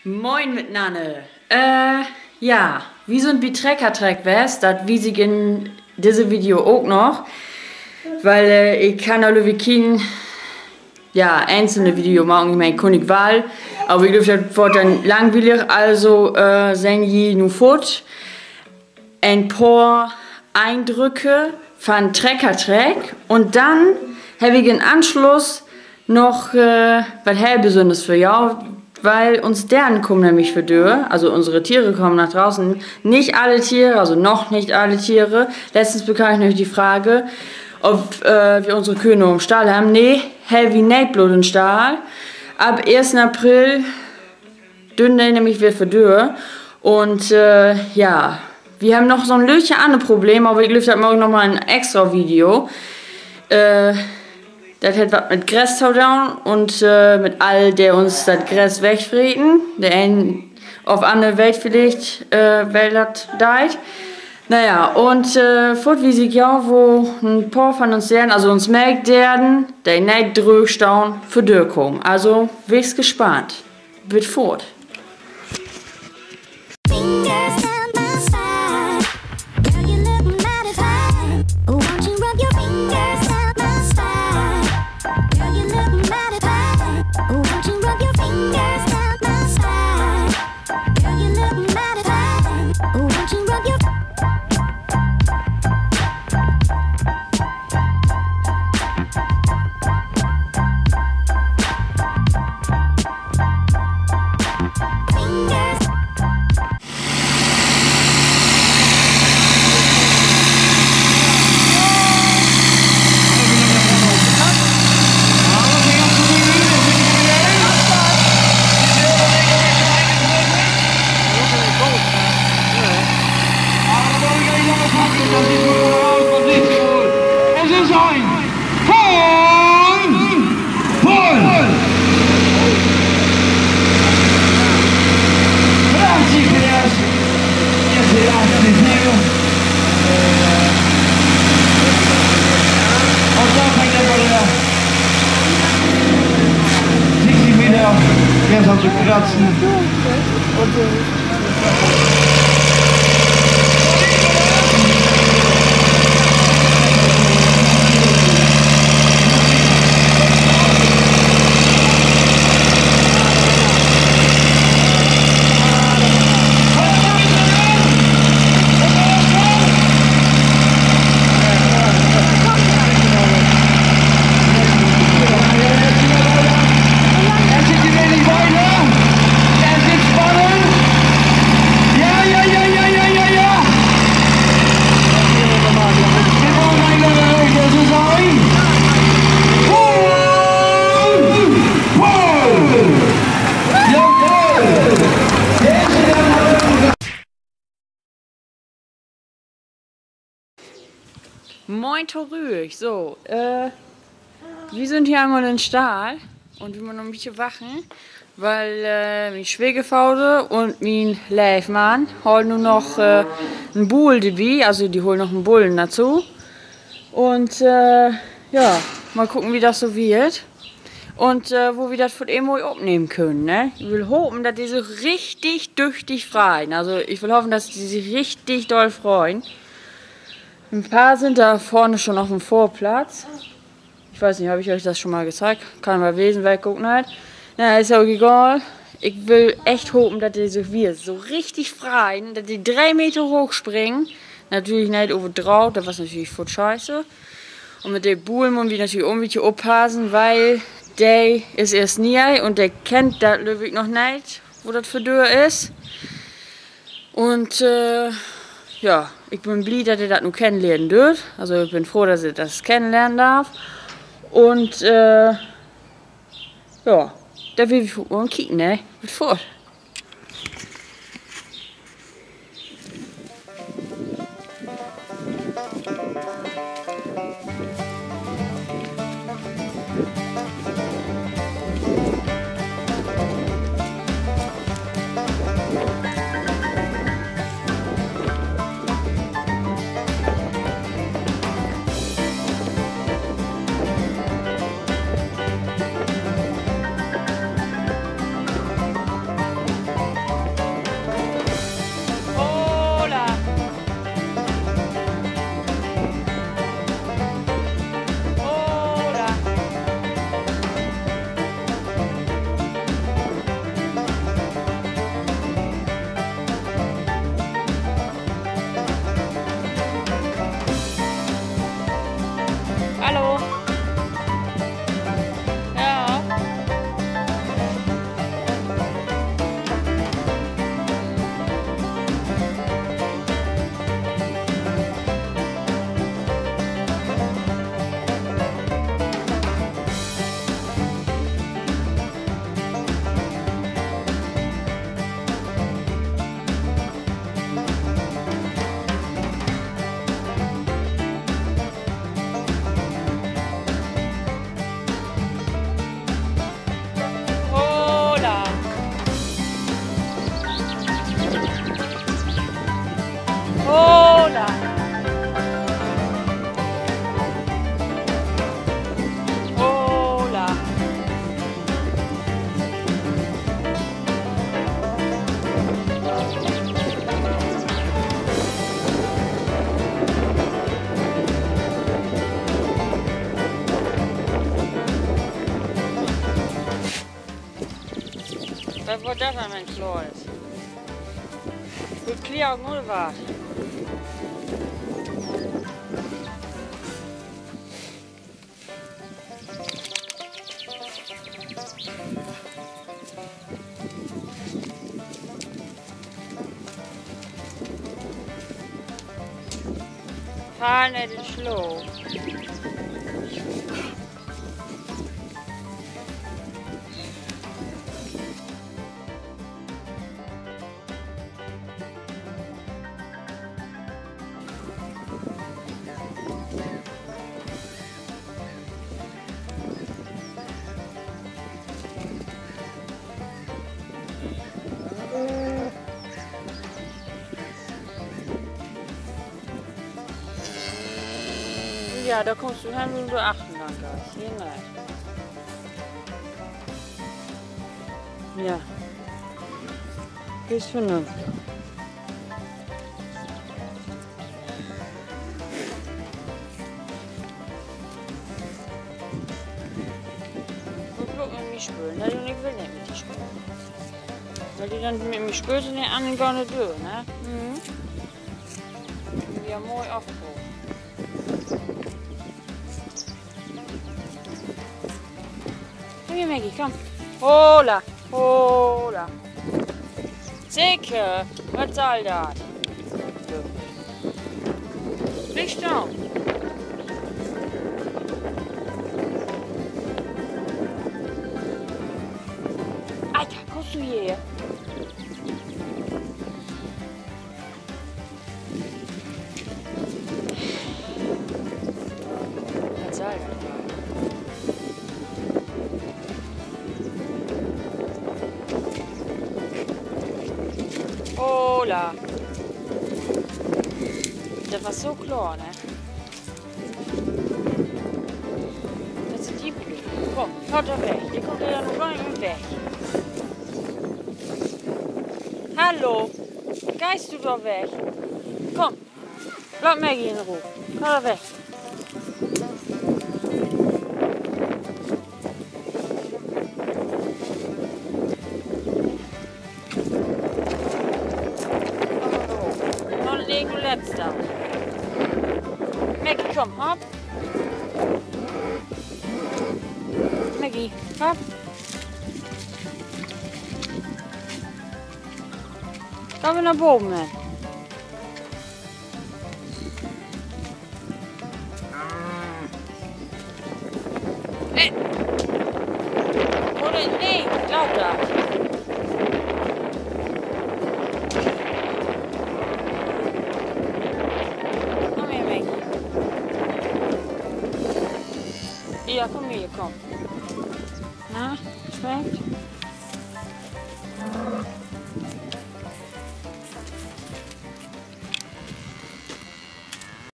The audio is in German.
Moin miteinander. Ja, wie sind wie Trecker-Track wär's, das wie sie in diesem Video auch noch, weil ich kann alle wie ja, einzelne Video machen, ich meine, kann ich Wahl, aber ich glaube, das wird dann langweilig, also sehen je nur fort ein paar Eindrücke von Trecker-Track und dann habe ich im Anschluss noch was hell Besonderes für ja, weil uns deren kommen nämlich für Dürr, also unsere Tiere kommen nach draußen, nicht alle Tiere, also noch nicht alle Tiere. Letztens bekam ich nämlich die Frage, ob wir unsere Kühe nur im Stall haben. Nee, hell wie Neidblut im Stall. Ab 1. April dünnen nämlich wir für Dürr und ja, wir haben noch so ein Löcher andere Problem, aber ich löse das morgen nochmal ein extra Video. Das hat was mit Gras zu tun und mit all, der uns das Gras wegfrieden. Der einen auf andere Welt vielleicht Wälder deit. Naja, und fort wie sich ja, wo ein paar von uns sehen, also uns merkt werden, der nicht drückstauen für Dürkung. Also, wir's gespannt. Wird fort. Jetzt hat zu kratzen. Moin Torüch, so, wir sind hier einmal in den Stall und wir müssen noch ein bisschen wachen, weil mein Schwiegervater und mein Leifmann holen nur noch einen Bull dabei, also die holen noch einen Bullen dazu und ja, mal gucken wie das so wird und wo wir das von irgendwo abnehmen können, ne? Ich will hoffen, dass die so richtig tüchtig freuen, also ich will hoffen, dass die sich richtig doll freuen. Ein paar sind da vorne schon auf dem Vorplatz. Ich weiß nicht, habe ich euch das schon mal gezeigt? Kann mal Wesen weggucken halt. Na, ist ja auch egal. Ich will echt hoffen, dass die so richtig frei, dass die 3 Meter hoch springen. Natürlich nicht über drauf, das war natürlich voll scheiße. Und mit den Bullen müssen wir natürlich auch ein bisschen aufpassen, weil der ist erst nie und der kennt das Löwig noch nicht, wo das für Dürr ist. Und ja, ich bin blöd, dass ihr das nur kennenlernen dürft. Also ich bin froh, dass ihr das kennenlernen darf. Und ja, da will ich mal kicken, ne? Mit fort. Das war das an mein Klo ist. Gut klar, oder was? Fahr nicht in Schlo. Ja, da kommst du hin, wenn du achten dann gleich. Hier nicht. Ja. Gehst du nun? Und guck mit mir spülen. Ich will nicht mit dir spülen. Weil die dann mit mir spülen sind, die anderen gar nicht durch, ne? Mhm. Ja, mooi afgekomen. Kom hier, Maggie, kom. Hola, hola. Zeker, wat soll dat? Blijf staan. Alter, kommst du hier? Was soll das? Hola. Das war so klar, ne? Das sind die blöd. Komm, haut doch weg. Die kommt ja noch gar nicht mehr weg. Hallo? Geist du doch weg? Komm, lass Maggie in Ruhe. Komm doch weg. Lego letzter. Maggie, komm, hopp. Maggie, hopp. Gaan we naar boven, man. Nee. Nee, laat dat. Ja, kom hier, kom. Ja, schmeckt.